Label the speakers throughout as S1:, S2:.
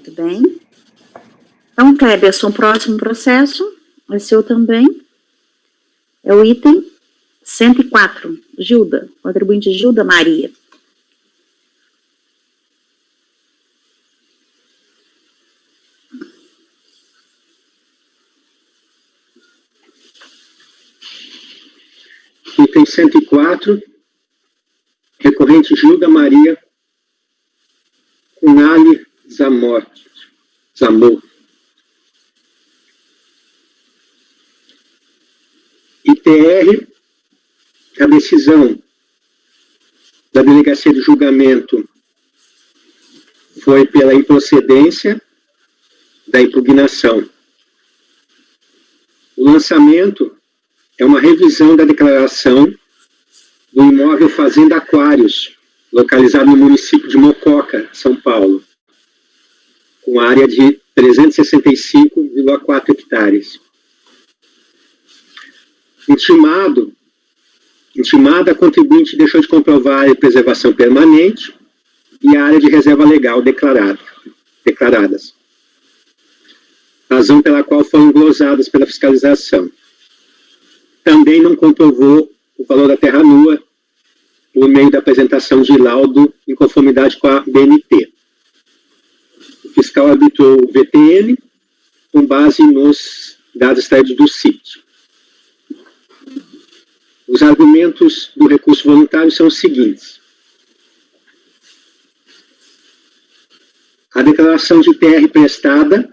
S1: Muito bem. Então, Cleberson, próximo processo, é seu também. É o item 104. Gilda, contribuinte Gilda Maria.
S2: Item 104, recorrente Gilda Maria Cunhali Zamor. ITR, a decisão da Delegacia de Julgamento foi pela improcedência da impugnação. O lançamento é uma revisão da declaração do imóvel Fazenda Aquários, localizado no município de Mococa, São Paulo, com área de 365,4 hectares. Intimada, a contribuinte deixou de comprovar a área de preservação permanente e a área de reserva legal declaradas, razão pela qual foram glosadas pela fiscalização. Também não comprovou o valor da terra nua por meio da apresentação de laudo em conformidade com a BNT. O fiscal arbitrou o VTN com base nos dados extraídos do sítio. Os argumentos do recurso voluntário são os seguintes. A declaração de TR prestada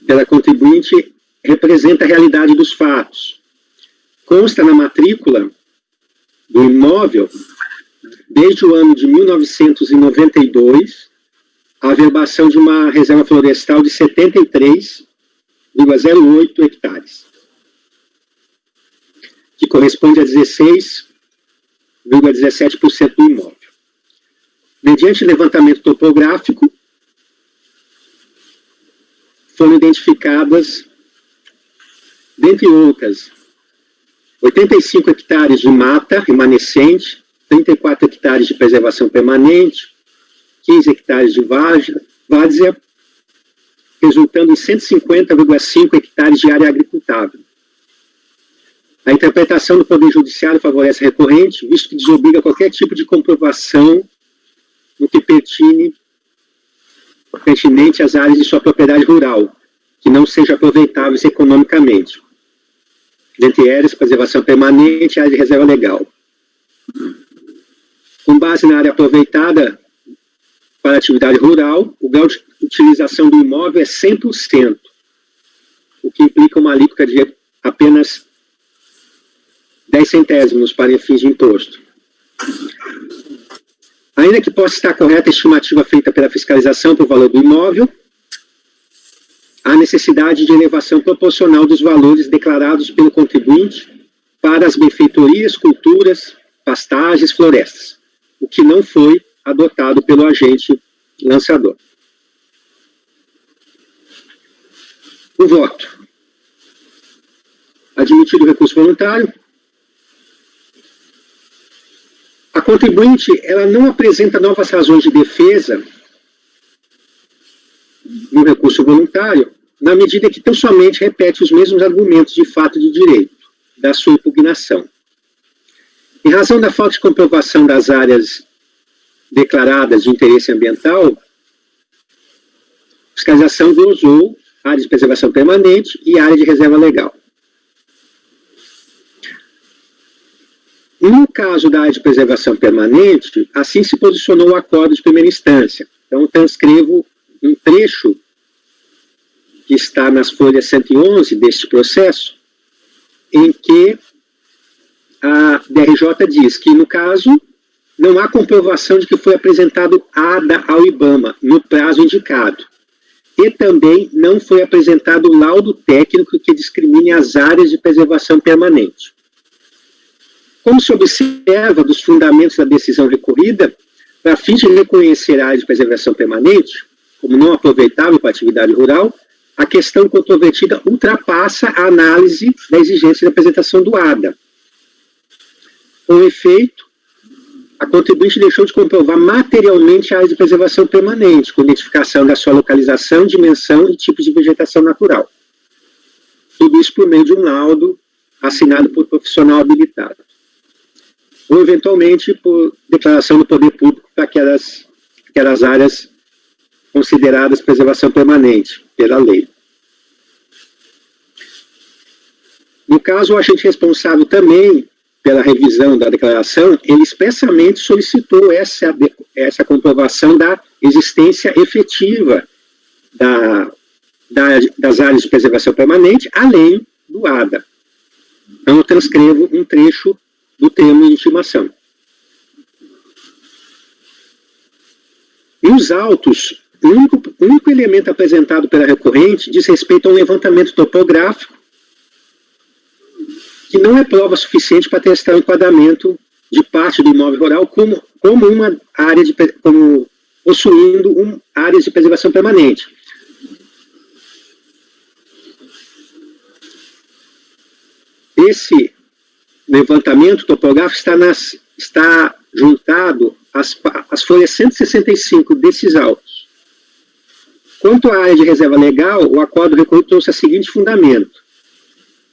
S2: pela contribuinte representa a realidade dos fatos. Consta na matrícula do imóvel, desde o ano de 1992, a averbação de uma reserva florestal de 73,08 hectares, que corresponde a 16,17% do imóvel. Mediante levantamento topográfico, foram identificadas, dentre outras, 85 hectares de mata remanescente, 34 hectares de preservação permanente, 15 hectares de várzea, resultando em 150,5 hectares de área agricultável. A interpretação do Poder Judiciário favorece a recorrente, visto que desobriga qualquer tipo de comprovação no que pertinente às áreas de sua propriedade rural, que não seja aproveitáveis economicamente. Dentre elas, preservação permanente e área de reserva legal. Com base na área aproveitada para atividade rural, o grau de utilização do imóvel é 100%, o que implica uma alíquota de apenas 10 centésimos para fins de imposto. Ainda que possa estar correta a estimativa feita pela fiscalização para o valor do imóvel, há necessidade de elevação proporcional dos valores declarados pelo contribuinte para as benfeitorias, culturas, pastagens, florestas, o que não foi adotado pelo agente lançador. O voto. Admitido o recurso voluntário. A contribuinte, ela não apresenta novas razões de defesa no recurso voluntário, na medida que tão somente repete os mesmos argumentos de fato de direito da sua impugnação. Em razão da falta de comprovação das áreas declaradas de interesse ambiental, a fiscalização glosou área de preservação permanente e área de reserva legal. No caso da área de preservação permanente, assim se posicionou o acordo de primeira instância. Então, eu transcrevo um trecho que está nas folhas 111 deste processo, em que a DRJ diz que, no caso, não há comprovação de que foi apresentado ADA ao IBAMA no prazo indicado. E também não foi apresentado laudo técnico que discrimine as áreas de preservação permanente. Como se observa dos fundamentos da decisão recorrida, para fins de reconhecer a área de preservação permanente como não aproveitável para a atividade rural, a questão controvertida ultrapassa a análise da exigência de apresentação do ADA. Com efeito, a contribuinte deixou de comprovar materialmente a área de preservação permanente, com identificação da sua localização, dimensão e tipos de vegetação natural. Tudo isso por meio de um laudo assinado por profissional habilitado. Ou, eventualmente, por declaração do poder público para aquelas áreas consideradas preservação permanente, pela lei. No caso, o agente responsável também pela revisão da declaração, ele expressamente solicitou essa comprovação da existência efetiva das áreas de preservação permanente, além do ADA. Então, eu transcrevo um trecho do termo de intimação. Nos autos, o único elemento apresentado pela recorrente diz respeito a um levantamento topográfico que não é prova suficiente para testar o enquadramento de parte do imóvel rural como uma área como possuindo áreas de preservação permanente. Esse levantamento topográfico está juntado às folhas 165 desses autos. Quanto à área de reserva legal, o acordo recorrido trouxe o seguinte fundamento.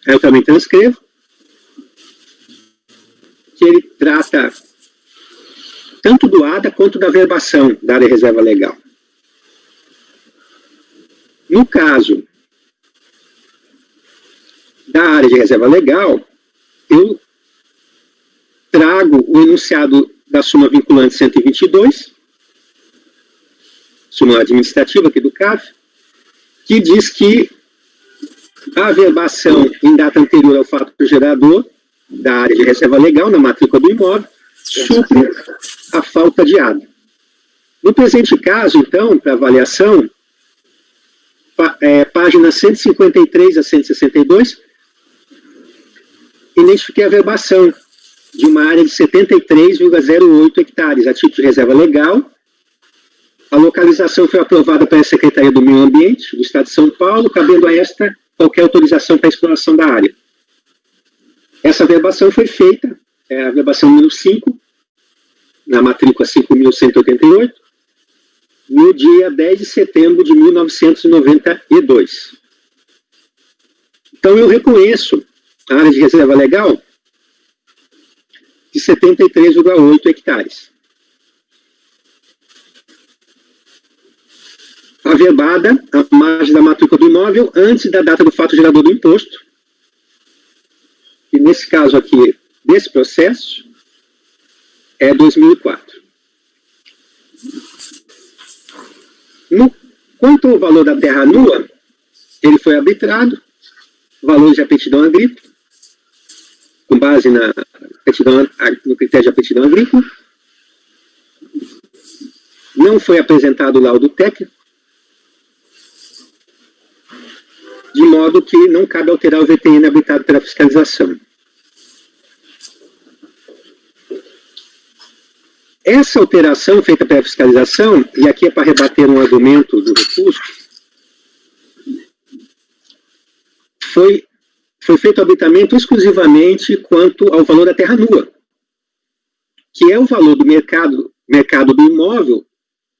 S2: Aí eu também transcrevo, que ele trata tanto do ADA quanto da verbação da área de reserva legal. No caso da área de reserva legal, eu trago o enunciado da súmula vinculante 122, súmula administrativa aqui do CAV, que diz que a verbação em data anterior ao fato gerador da área de reserva legal na matrícula do imóvel supre a falta de ADA. No presente caso, então, para avaliação, páginas 153 a 162, identifiquei a verbação de uma área de 73,08 hectares, a título de reserva legal. A localização foi aprovada pela Secretaria do Meio Ambiente do Estado de São Paulo, cabendo a esta qualquer autorização para a exploração da área. Essa verbação foi feita, a verbação número 5, na matrícula 5.188, no dia 10 de setembro de 1992. Então, eu reconheço a área de reserva legal de 73,8 hectares. Averbada a margem da matrícula do imóvel antes da data do fato gerador do imposto. E nesse caso aqui, desse processo, é 2004. Quanto ao valor da terra nua, ele foi arbitrado, valores de aptidão agrícola, com base no critério de aptidão agrícola. Não foi apresentado o laudo técnico, de modo que não cabe alterar o VTN habilitado pela fiscalização. Essa alteração feita pela fiscalização, e aqui é para rebater um argumento do recurso, foi feito arbitamento exclusivamente quanto ao valor da terra nua, que é o valor do mercado do imóvel,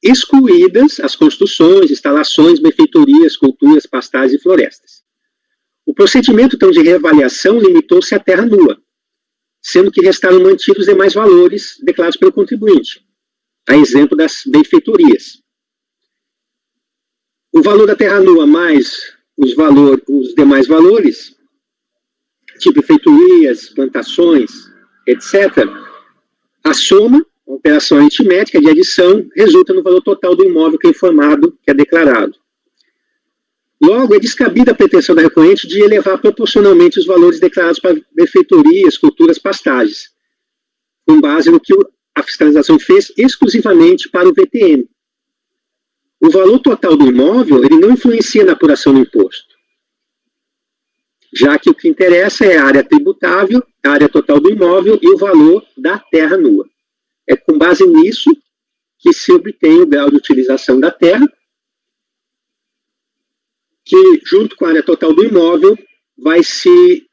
S2: excluídas as construções, instalações, benfeitorias, culturas, pastagens e florestas. O procedimento, então, de reavaliação limitou-se à terra nua, sendo que restaram mantidos os demais valores declarados pelo contribuinte, a exemplo das benfeitorias. O valor da terra nua mais os demais valores, tipo benfeitorias, plantações, etc., a soma, a operação aritmética de adição, resulta no valor total do imóvel que é informado, que é declarado. Logo, é descabida a pretensão da recorrente de elevar proporcionalmente os valores declarados para benfeitorias, culturas, pastagens, com base no que a fiscalização fez exclusivamente para o VTN. O valor total do imóvel, ele não influencia na apuração do imposto, já que o que interessa é a área tributável, a área total do imóvel e o valor da terra nua. É com base nisso que se obtém o grau de utilização da terra, que, junto com a área total do imóvel, vai ser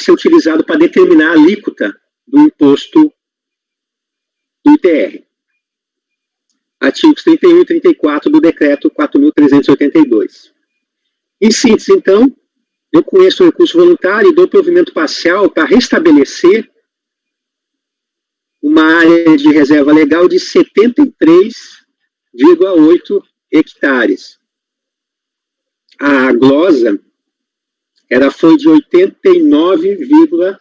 S2: utilizado para determinar a alíquota do imposto do ITR. Artigos 31 e 34 do Decreto 4.382. Em síntese, então, eu conheço o recurso voluntário e dou provimento parcial para restabelecer uma área de reserva legal de 73,8 hectares. A glosa foi de 89,5.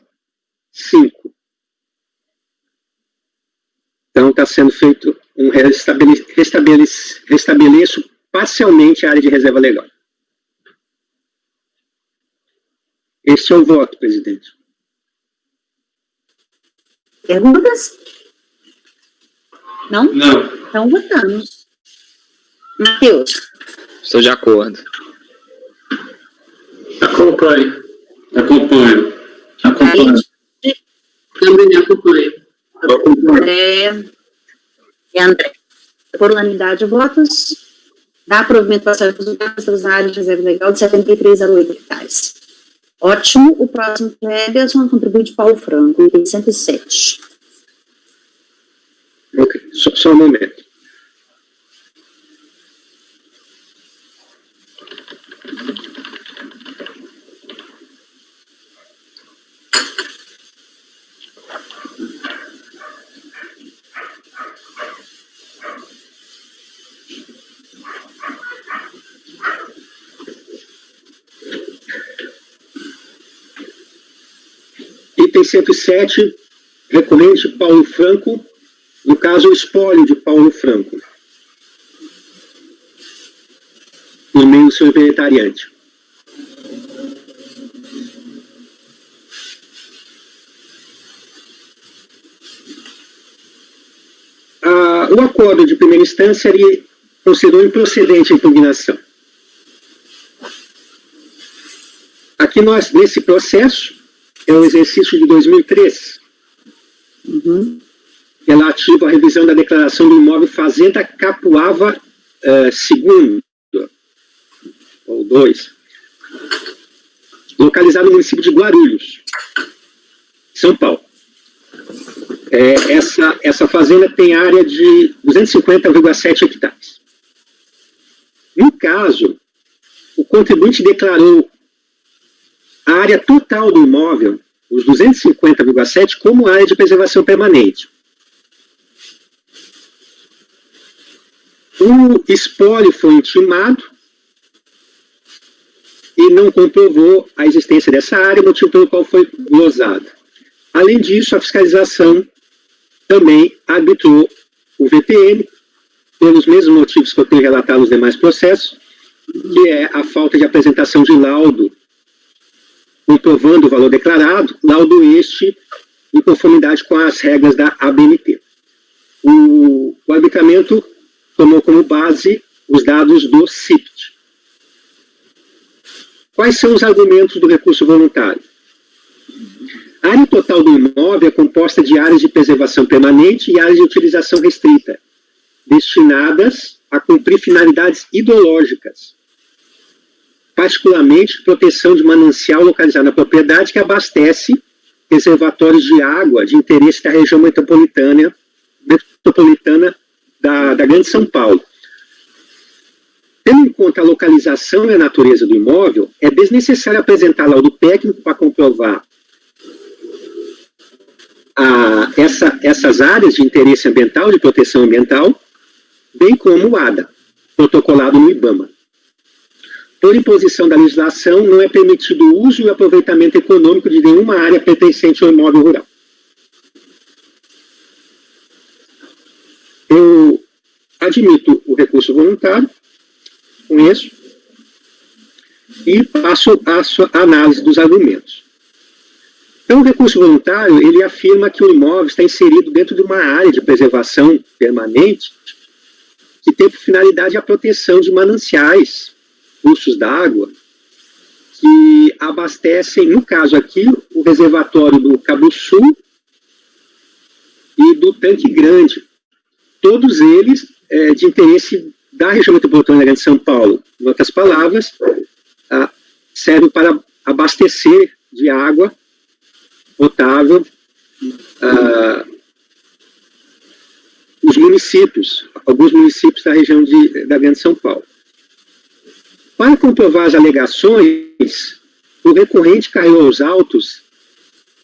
S2: Então, está sendo feito um restabeleço parcialmente a área de reserva legal. Este é o voto, presidente.
S1: Perguntas? Não?
S3: Não.
S1: Então, votamos. Matheus.
S4: Estou de acordo.
S3: Acompanho.
S5: Também acompanho.
S1: André. E André. Por unanimidade de votos, dá provimento parcial dos resultados das áreas de reserva legal de 73,08 hectares. Ótimo. O próximo é o contribuinte Paulo Franco, item 107.
S2: Ok, só um momento. Item 107, recorrente Paulo Franco, no caso, o espólio de Paulo Franco, por meio do seu inventariante. O acordo de primeira instância ele considerou improcedente a impugnação. Aqui nós, nesse processo, é o exercício de 2003, relativo à revisão da declaração do imóvel Fazenda Capuava II, ou 2, localizado no município de Guarulhos, São Paulo. Essa fazenda tem área de 250,7 hectares. No caso, o contribuinte declarou a área total do imóvel, os 250,7, como área de preservação permanente. O espólio foi intimado e não comprovou a existência dessa área, motivo pelo qual foi glosada. Além disso, a fiscalização também arbitrou o VPN, pelos mesmos motivos que eu tenho relatado nos demais processos, que é a falta de apresentação de laudo comprovando o valor declarado, laudo este em conformidade com as regras da ABNT. O arbitramento tomou como base os dados do CIPT. Quais são os argumentos do recurso voluntário? A área total do imóvel é composta de áreas de preservação permanente e áreas de utilização restrita, destinadas a cumprir finalidades ideológicas, particularmente proteção de manancial localizado na propriedade que abastece reservatórios de água de interesse da região metropolitana da Grande São Paulo. Tendo em conta a localização e a natureza do imóvel, é desnecessário apresentar laudo técnico para comprovar essas áreas de interesse ambiental, de proteção ambiental, bem como o ADA, protocolado no IBAMA. Por imposição da legislação, não é permitido o uso e o aproveitamento econômico de nenhuma área pertencente ao imóvel rural. Eu admito o recurso voluntário, conheço, e passo a análise dos argumentos. Então, o recurso voluntário, ele afirma que o imóvel está inserido dentro de uma área de preservação permanente que tem por finalidade a proteção de mananciais, cursos d'água, que abastecem, no caso aqui, o reservatório do Cabo Sul e do Tanque Grande. Todos eles de interesse da região metropolitana da Grande São Paulo. Em outras palavras, servem para abastecer de água potável os municípios, alguns municípios da região da Grande São Paulo. Para comprovar as alegações, o recorrente carregou aos autos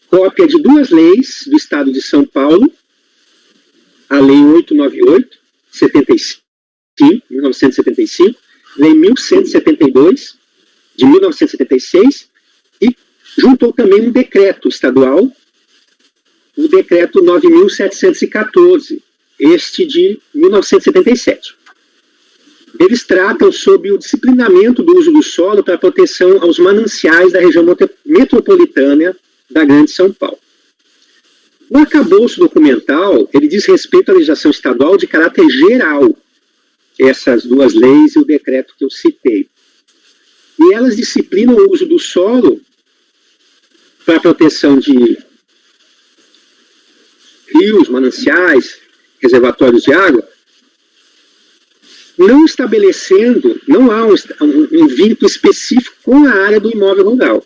S2: cópia de duas leis do Estado de São Paulo, a Lei 898, 1975, Lei 1172, de 1976, e juntou também um decreto estadual, o decreto 9.714, este de 1977. Eles tratam sobre o disciplinamento do uso do solo para proteção aos mananciais da região metropolitana da Grande São Paulo. O arcabouço documental, ele diz respeito à legislação estadual de caráter geral, essas duas leis e o decreto que eu citei. E elas disciplinam o uso do solo para a proteção de rios, mananciais, reservatórios de água, não estabelecendo, não há um vínculo específico com a área do imóvel rural.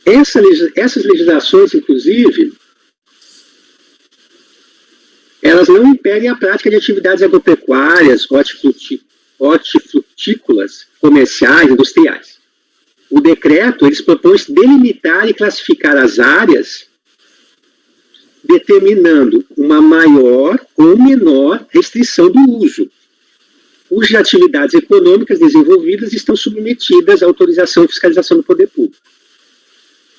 S2: Essas legislações, inclusive, elas não impedem a prática de atividades agropecuárias, hortifrutícolas, comerciais, industriais. O decreto, eles propõem delimitar e classificar as áreas, determinando uma maior ou menor restrição do uso, cujas atividades econômicas desenvolvidas estão submetidas à autorização e fiscalização do poder público.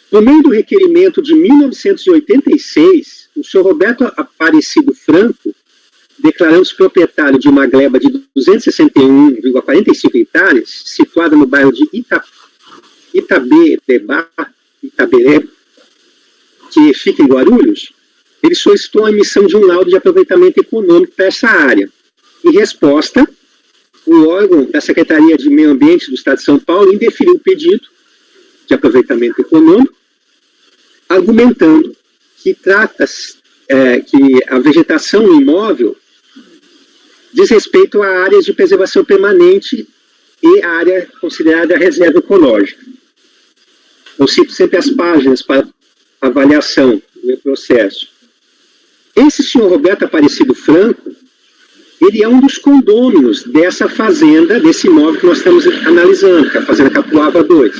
S2: Por meio do requerimento de 1986, o senhor Roberto Aparecido Franco, declarando-se proprietário de uma gleba de 261,45 hectares, situada no bairro de Itaberé, que fica em Guarulhos, ele solicitou a emissão de um laudo de aproveitamento econômico para essa área. Em resposta, o órgão da Secretaria de Meio Ambiente do Estado de São Paulo indeferiu o pedido de aproveitamento econômico, argumentando que que a vegetação no imóvel diz respeito a áreas de preservação permanente e a área considerada reserva ecológica. Eu cito sempre as páginas para avaliação do processo. Esse senhor Roberto Aparecido Franco, ele é um dos condôminos dessa fazenda, desse imóvel que nós estamos analisando, que é a Fazenda Capuava 2.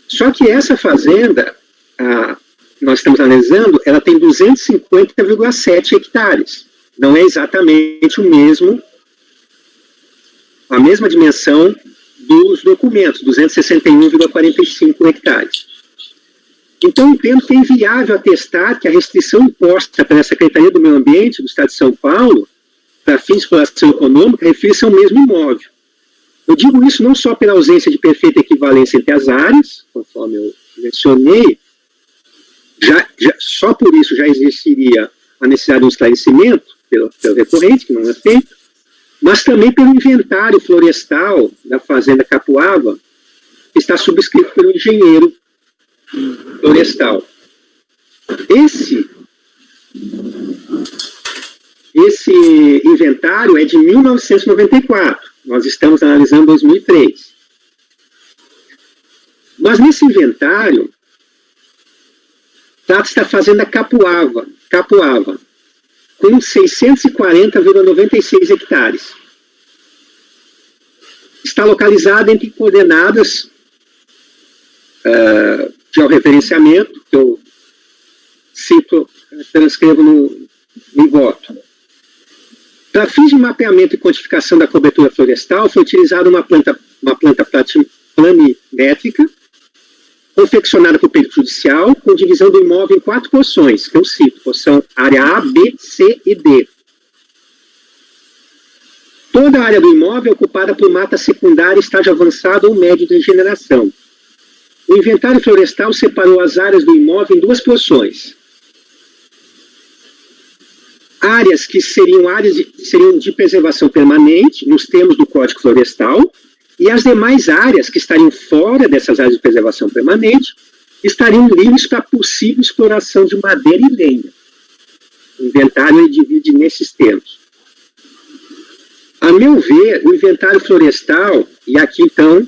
S2: Só que essa fazenda, nós estamos analisando, ela tem 250,7 hectares. Não é exatamente a mesma dimensão dos documentos, 261,45 hectares. Então, entendo que é inviável atestar que a restrição imposta pela Secretaria do Meio Ambiente do Estado de São Paulo, para fins de exploração econômica, refere-se ao mesmo imóvel. Eu digo isso não só pela ausência de perfeita equivalência entre as áreas, conforme eu mencionei, só por isso já existiria a necessidade de um esclarecimento pelo recorrente, que não é feito, mas também pelo inventário florestal da Fazenda Capuava, que está subscrito pelo engenheiro florestal. Esse inventário é de 1994. Nós estamos analisando 2003. Mas nesse inventário, trata-se da Fazenda Capuava, com 640,96 hectares. Está localizada entre coordenadas georreferenciamento, que eu cito, transcrevo no voto. Para fins de mapeamento e quantificação da cobertura florestal, foi utilizada uma planta planimétrica, confeccionada por perito judicial, com divisão do imóvel em 4 porções, que eu cito, porção área A, B, C e D. Toda a área do imóvel é ocupada por mata secundária, estágio avançado ou médio de regeneração. O inventário florestal separou as áreas do imóvel em 2 porções. Áreas que seriam de preservação permanente, nos termos do Código Florestal, e as demais áreas que estariam fora dessas áreas de preservação permanente estariam livres para possível exploração de madeira e lenha. O inventário ele divide nesses termos. A meu ver, o inventário florestal, e aqui então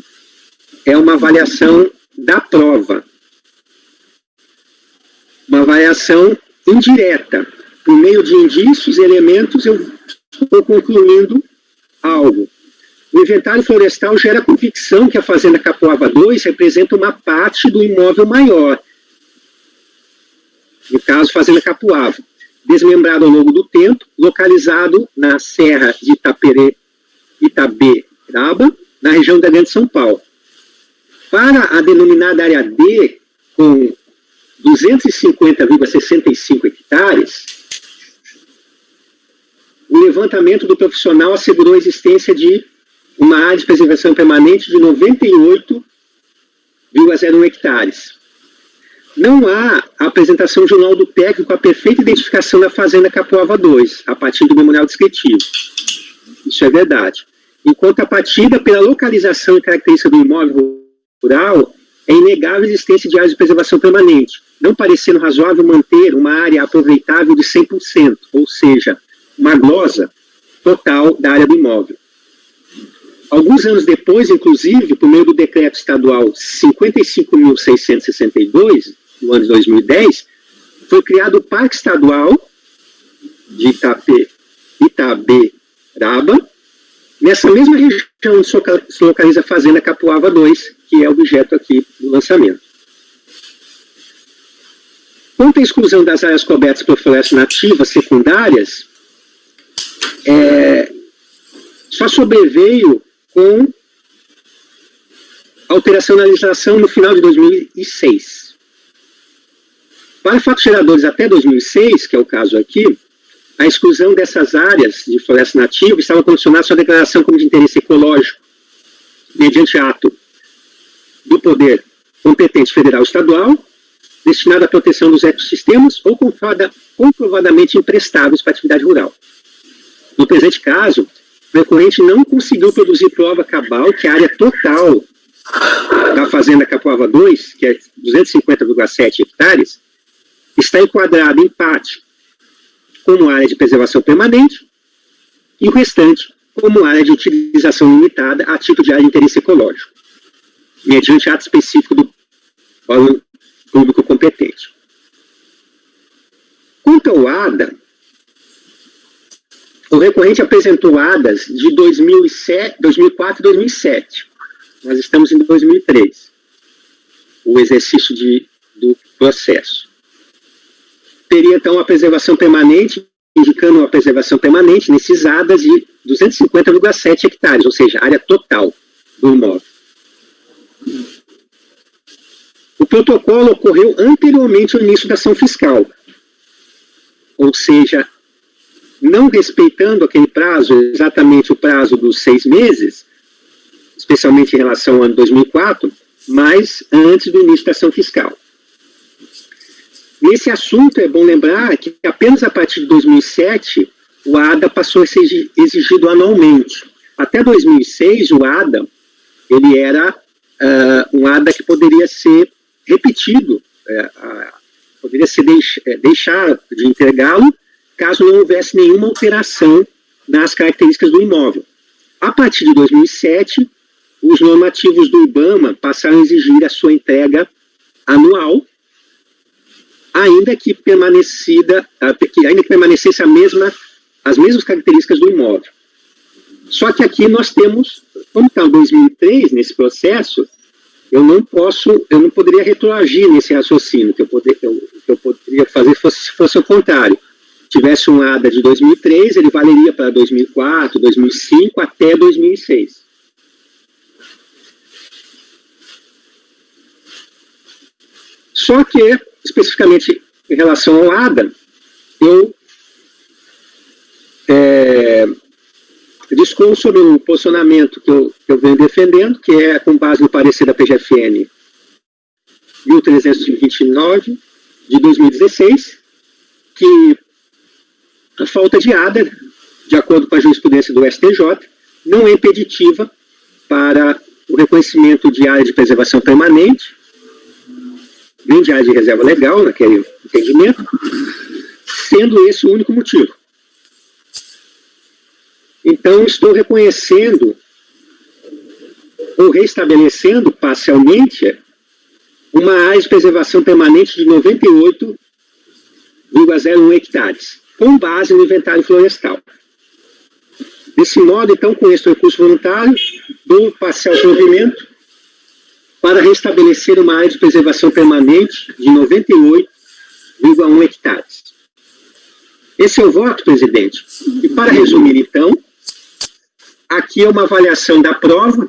S2: é uma avaliação da prova. uma avaliação indireta. Por meio de indícios e elementos, eu estou concluindo algo. O inventário florestal gera a convicção que a Fazenda Capoava 2 representa uma parte do imóvel maior. No caso, Fazenda Capoava, desmembrado ao longo do tempo, localizado na Serra de Itaberaba, na região da Grande São Paulo. Para a denominada área D, com 250,65 hectares, o levantamento do profissional assegurou a existência de uma área de preservação permanente de 98,01 hectares. Não há a apresentação de um laudo técnico com a perfeita identificação da Fazenda Capoava 2, a partir do memorial descritivo. Isso é verdade. Enquanto a partida pela localização e característica do imóvel rural, é inegável a existência de áreas de preservação permanente, não parecendo razoável manter uma área aproveitável de 100%, ou seja, uma glosa total da área do imóvel. Alguns anos depois, inclusive, por meio do decreto estadual 55.662, no ano de 2010, foi criado o Parque Estadual de Itaberaba, nessa mesma região onde se localiza a Fazenda Capoava 2, que é objeto aqui do lançamento. Quanto à exclusão das áreas cobertas por florestas nativas secundárias, só sobreveio com alteração na legislação no final de 2006. Para fatos geradores até 2006, que é o caso aqui, a exclusão dessas áreas de floresta nativa estava condicionada à sua declaração como de interesse ecológico, mediante ato do poder competente federal ou estadual, destinado à proteção dos ecossistemas ou comprovadamente imprestáveis para a atividade rural. No presente caso, o recorrente não conseguiu produzir prova cabal que a área total da Fazenda Capoava 2, que é 250,7 hectares, está enquadrada em parte como área de preservação permanente e o restante como área de utilização limitada a título de área de interesse ecológico, mediante ato específico do órgão público competente. Quanto ao ADA, o recorrente apresentou ADAs de 2004 e 2007. Nós estamos em 2003, o exercício do processo. Teria, então, a preservação permanente, indicando uma preservação permanente nesses ADAs de 250,7 hectares, ou seja, área total do imóvel. O protocolo ocorreu anteriormente ao início da ação fiscal, ou seja, não respeitando aquele prazo, exatamente o prazo dos 6 meses, especialmente em relação ao ano 2004, mas antes do início da ação fiscal. Nesse assunto, é bom lembrar que apenas a partir de 2007, o ADA passou a ser exigido anualmente. Até 2006, o ADA, ele era um ADA que poderia ser repetido, poderia ser deixar de entregá-lo, caso não houvesse nenhuma alteração nas características do imóvel. A partir de 2007, os normativos do IBAMA passaram a exigir a sua entrega anual, ainda que permanecesse as mesmas características do imóvel. Só que aqui nós temos, como está em 2003, nesse processo, eu não poderia retroagir nesse raciocínio, que eu poderia fazer se fosse o contrário. Tivesse um ADA de 2003, ele valeria para 2004, 2005, até 2006. Só que, especificamente em relação ao ADA, eu discorro sobre um posicionamento que eu venho defendendo, que é com base no parecer da PGFN 1329, de 2016, que a falta de ADA, de acordo com a jurisprudência do STJ, não é impeditiva para o reconhecimento de área de preservação permanente, nem de área de reserva legal, naquele entendimento, sendo esse o único motivo. Então, estou reconhecendo ou restabelecendo parcialmente uma área de preservação permanente de 98 1,01 hectares, com base no inventário florestal. Desse modo, então, com esse recurso voluntário, dou parcial provimento para restabelecer uma área de preservação permanente de 98,1 hectares. Esse é o voto, presidente. E para resumir, então, aqui é uma avaliação da prova,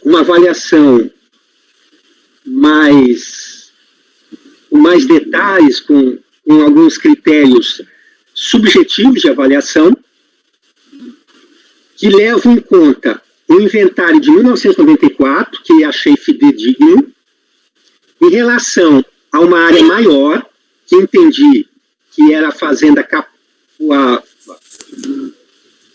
S2: uma avaliação com mais detalhes, com alguns critérios subjetivos de avaliação, que levam em conta o inventário de 1994, que achei fidedigno, em relação a uma área maior, que entendi que era a fazenda Capuava,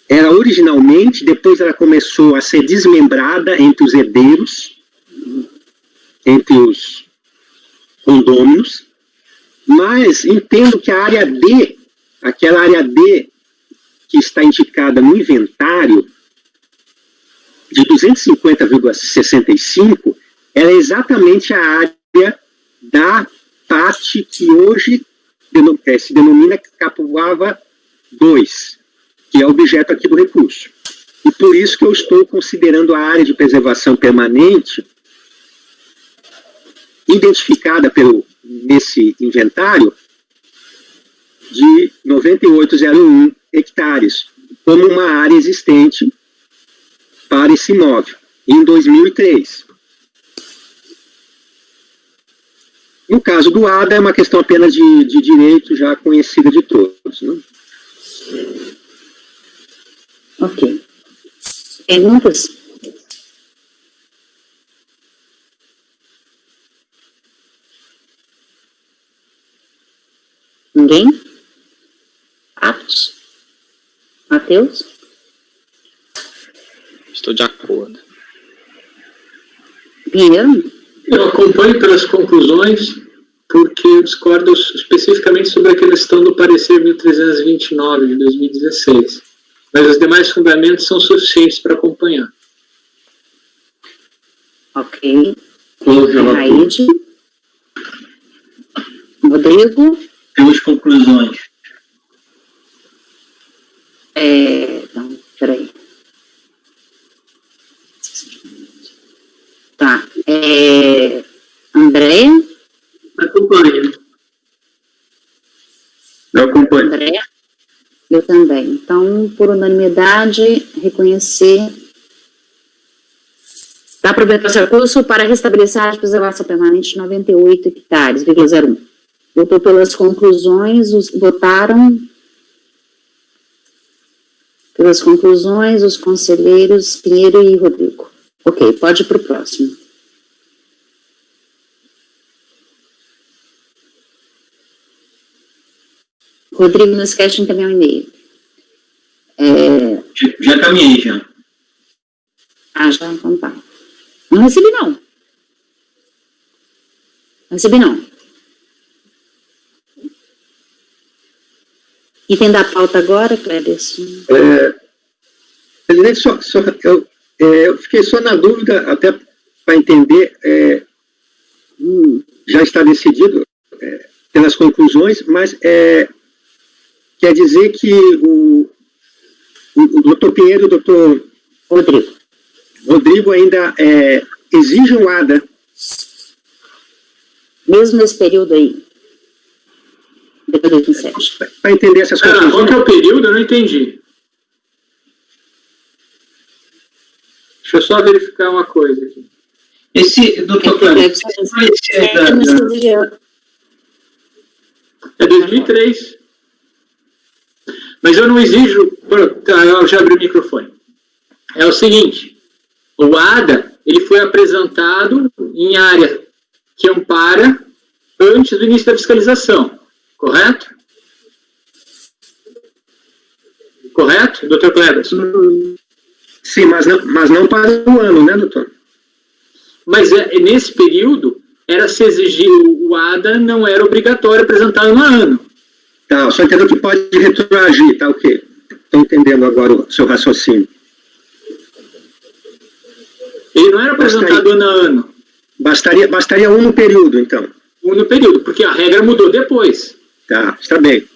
S2: era originalmente, depois ela começou a ser desmembrada entre os herdeiros, entre os condôminos, mas entendo que a área D, aquela área D que está indicada no inventário, de 250,65, ela é exatamente a área da parte que hoje se denomina Capuava 2, que é objeto aqui do recurso. E por isso que eu estou considerando a área de preservação permanente identificada nesse inventário de 98,01 hectares, como uma área existente para esse imóvel, em 2003. No caso do ADA, é uma questão apenas de direito já conhecida de todos, né?
S1: Ok. Perguntas? Ninguém? Aptos? Matheus?
S3: Estou de acordo.
S1: Pinheiro?
S5: Eu acompanho pelas conclusões, porque eu discordo especificamente sobre a questão do parecer 1329 de 2016. Mas os demais fundamentos são suficientes para acompanhar.
S1: Ok.
S4: Close o relator.
S1: Raide? Rodrigo?
S4: Pelas conclusões.
S1: Não, peraí. Tá. Andréia?
S5: Acompanho.
S4: Eu acompanho.
S1: Andréia? Eu também. Então, por unanimidade, reconhecer. Dá aproveitar esse recurso para restabelecer a área de preservação permanente de 98 hectares, 0,01. Votou pelas conclusões, votaram pelas conclusões os conselheiros Pinheiro e Rodrigo. Ok, pode ir para o próximo. Rodrigo, não esquece de encaminhar um e-mail.
S4: Já caminhei, já.
S1: Já, então tá. Não recebi, não. Não recebi, não. Item da pauta agora, Cléberson?
S2: Presidente, eu fiquei só na dúvida, até para entender, já está decidido pelas conclusões, mas quer dizer que o doutor Pinheiro e o doutor Rodrigo ainda exigem o ADA.
S1: Mesmo nesse período aí? Depois de 2007.
S2: Para entender essas conclusões.
S5: Qual que é o período? Eu não entendi. Deixa eu só verificar uma coisa aqui.
S4: Esse, doutor Cláudio,
S5: É 2003. Mas eu não exijo... Eu já abri o microfone. É o seguinte. O ADA, ele foi apresentado em área que ampara antes do início da fiscalização. Correto? Correto, doutor Cleberson?
S2: Sim, mas não para o ano, né, doutor?
S5: Mas nesse período, era se exigir o ADA, não era obrigatório apresentar ano a ano.
S2: Tá, só entendo que pode retroagir, tá, ok. Estou entendendo agora o seu raciocínio.
S5: Ele não era apresentado ano a ano.
S2: Bastaria um no período, então.
S5: no período, porque a regra mudou depois.
S2: Tá, está bem.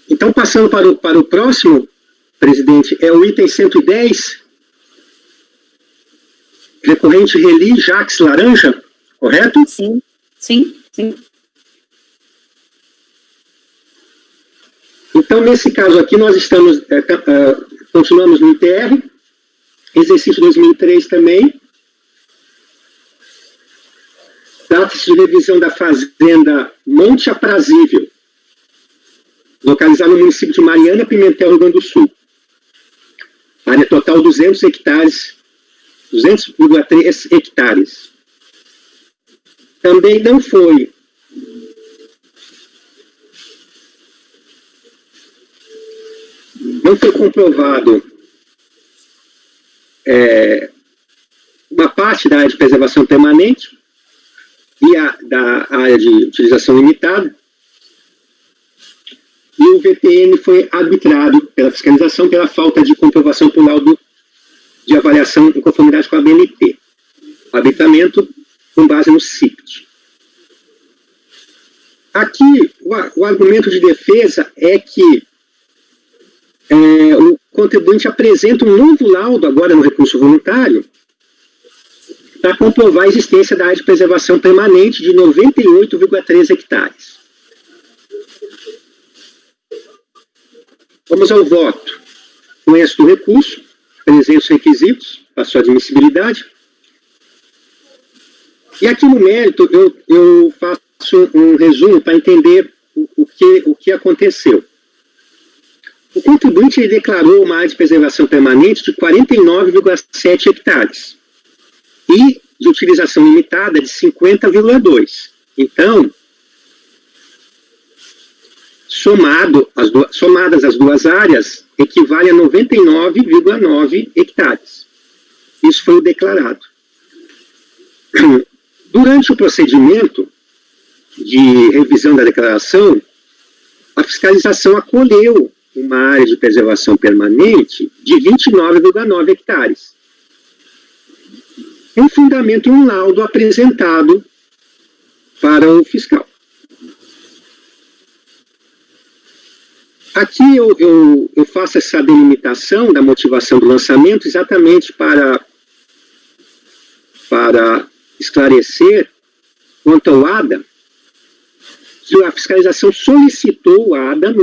S2: Então, passando para o próximo, presidente, é o item 110, recorrente Reli Jacques Laranja, correto?
S1: Sim, sim, sim.
S2: Então, nesse caso aqui, nós estamos, continuamos no ITR, exercício 2003 também. Trata-se de revisão da fazenda Monte Aprazível, localizada no município de Mariana, Pimentel, Rio Grande do Sul. Área total 200 hectares, 200,3 hectares. Também não foi comprovado uma parte da área de preservação permanente e da área de utilização limitada, e o VTN foi arbitrado pela fiscalização pela falta de comprovação por laudo de avaliação em conformidade com a BNT. O arbitramento com base no CIPT. Aqui, o argumento de defesa é que o contribuinte apresenta um novo laudo, agora no recurso voluntário, para comprovar a existência da área de preservação permanente de 98,3 hectares. Vamos ao voto. Conheço do recurso, apresento os requisitos para sua admissibilidade. E aqui no mérito eu faço um resumo para entender o que aconteceu. O contribuinte declarou uma área de preservação permanente de 49,7 hectares e de utilização limitada de 50,2. Então, somadas as duas áreas, equivale a 99,9 hectares. Isso foi o declarado. Durante o procedimento de revisão da declaração, a fiscalização acolheu uma área de preservação permanente de 29,9 hectares. Em fundamento em um laudo apresentado para o fiscal. Aqui eu faço essa delimitação da motivação do lançamento exatamente para esclarecer quanto ao ADA, que a fiscalização solicitou o ADA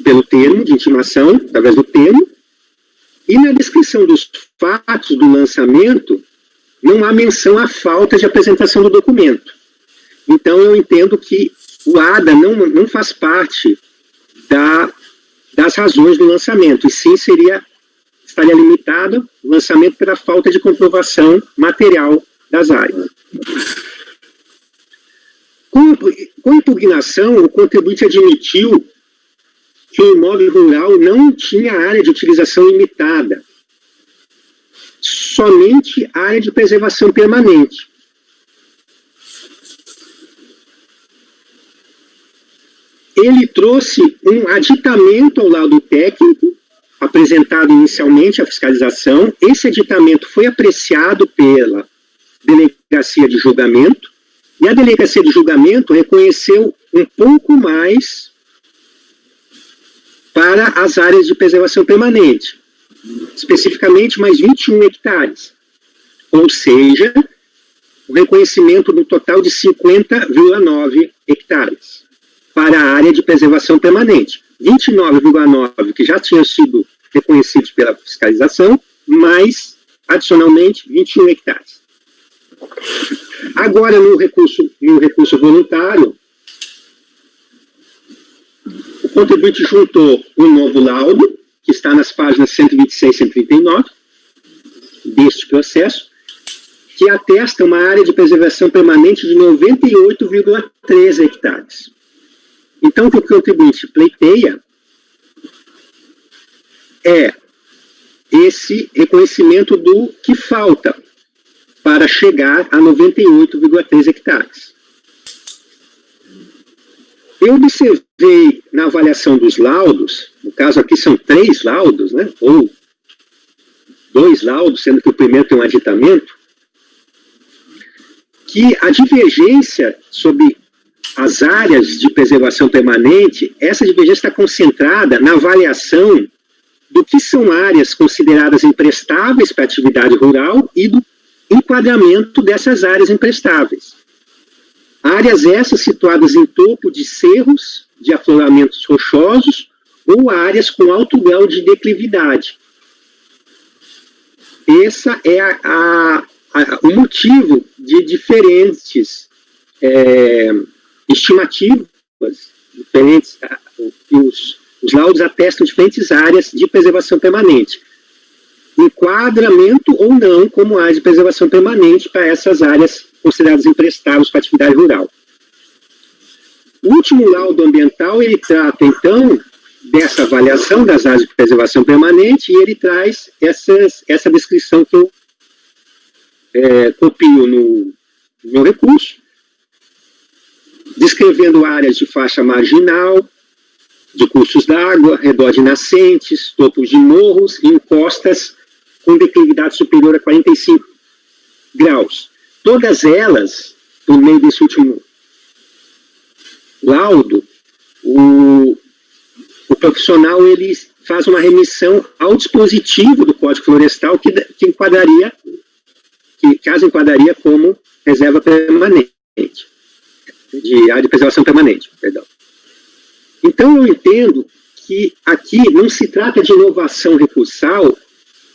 S2: pelo termo de intimação, através do termo, e na descrição dos fatos do lançamento, não há menção à falta de apresentação do documento. Então, eu entendo que o ADA não faz parte das razões do lançamento, e sim estaria limitado o lançamento pela falta de comprovação material das áreas. Com impugnação, o contribuinte admitiu que o imóvel rural não tinha área de utilização limitada, somente área de preservação permanente. Ele trouxe um aditamento ao laudo técnico, apresentado inicialmente à fiscalização. Esse aditamento foi apreciado pela delegacia de julgamento, e a delegacia de julgamento reconheceu um pouco mais para as áreas de preservação permanente, especificamente mais 21 hectares, ou seja, o reconhecimento do total de 50,9 hectares para a área de preservação permanente. 29,9 que já tinham sido reconhecidos pela fiscalização, mais, adicionalmente, 21 hectares. Agora, no recurso voluntário, o contribuinte juntou um novo laudo, que está nas páginas 126 e 139 deste processo, que atesta uma área de preservação permanente de 98,3 hectares. Então, o que o contribuinte pleiteia é esse reconhecimento do que falta para chegar a 98,3 hectares. Eu observei na avaliação dos laudos, no caso aqui são 3 laudos, né, ou 2 laudos, sendo que o primeiro tem um aditamento, que a divergência sobre as áreas de preservação permanente, essa divergência está concentrada na avaliação do que são áreas consideradas imprestáveis para atividade rural e do enquadramento dessas áreas imprestáveis. Áreas essas situadas em topo de cerros, de afloramentos rochosos, ou áreas com alto grau de declividade. Esse é o motivo de diferentes estimativas, diferentes, os laudos atestam diferentes áreas de preservação permanente. Enquadramento ou não como áreas de preservação permanente para essas áreas consideradas imprestáveis para atividade rural. O último laudo ambiental, ele trata, então, dessa avaliação das áreas de preservação permanente e ele traz essa descrição que eu copio no meu recurso, descrevendo áreas de faixa marginal, de cursos d'água, redor de nascentes, topos de morros e encostas com declividade superior a 45 graus. Todas elas, por meio desse último laudo, o profissional ele faz uma remissão ao dispositivo do Código Florestal que caso enquadraria como reserva permanente, de área de preservação permanente, perdão. Então, eu entendo que aqui não se trata de inovação recursal,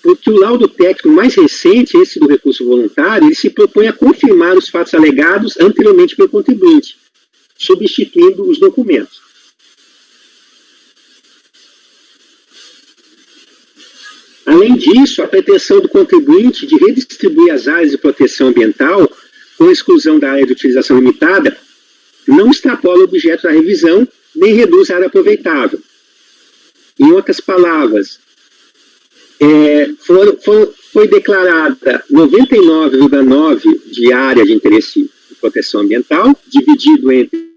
S2: porque o laudo técnico mais recente, esse do recurso voluntário, ele se propõe a confirmar os fatos alegados anteriormente pelo contribuinte, substituindo os documentos. Além disso, a pretensão do contribuinte de redistribuir as áreas de proteção ambiental com exclusão da área de utilização limitada não extrapola o objeto da revisão nem reduz a área aproveitável. Em outras palavras, foi declarada 99,9% de área de interesse de proteção ambiental, dividido entre